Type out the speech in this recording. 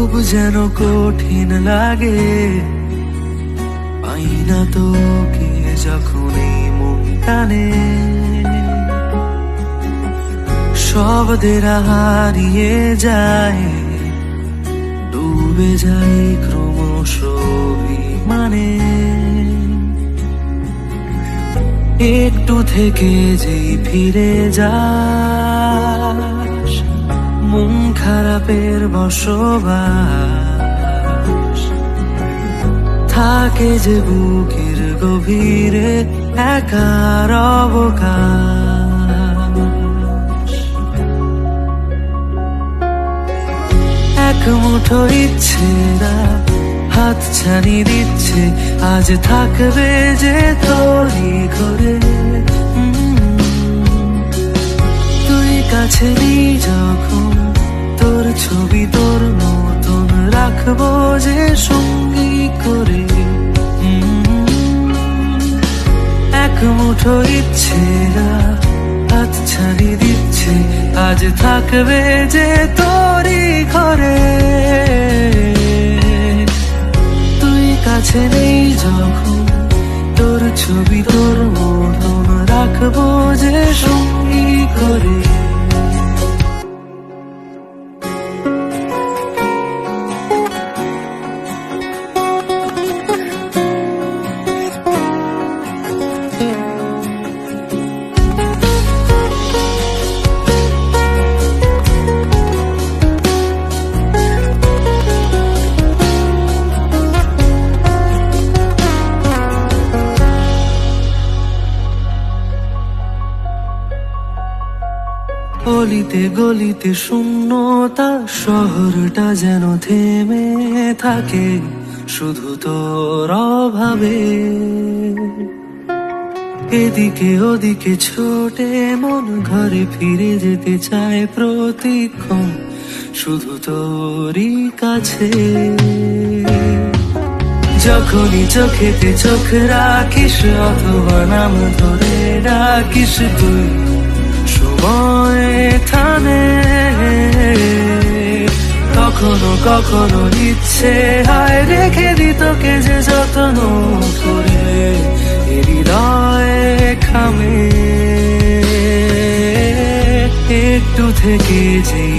খুব যেন কঠিন লাগে, পাই না তোকে যখন এই মন টানে। শব্দের হারিয়ে যায়, ডুবে যায় ক্রমশ অভিমানে। একটু থেকে যেই ফিরে যাস, মন খারাপের বসবাস থাকে যে বুকের গভীরে একার অবকাশ। এক মুঠো ইচ্ছেরা হাত ছানি দিচ্ছে, আজ থাকবে যে তোরই ঘরে। তুই কাছে নেই যখন, তোর ছবি তোর মতন রাখবো যে সঙ্গী করে। এক মুঠো ইচ্ছেরা হাত ছানি দিচ্ছে, আজ থাকবে যে তোরই ঘরে। কাছে নেই যখন, তোর ছবি তোর মতন রাখবো যে সঙ্গী করে। গলিতে গলিতে শূন্যতা, শহরটা যেন থেমে থাকে শুধু তোর অভাবে। এদিকে ওদিকে ছোটে মন, ঘরে ফিরে যেতে চায় প্রতিক্ষণ শুধু তোরই কাছে। যখনই চোখেতে চোখ রাখিস, অথবা নাম ধরে ডাকিস তুই, সময় থামে। কখনো কখনো ইচ্ছে হয় রেখে দি তোকে যে যত্ন করে, হৃদয়ে খামে। একটু থেকে যেই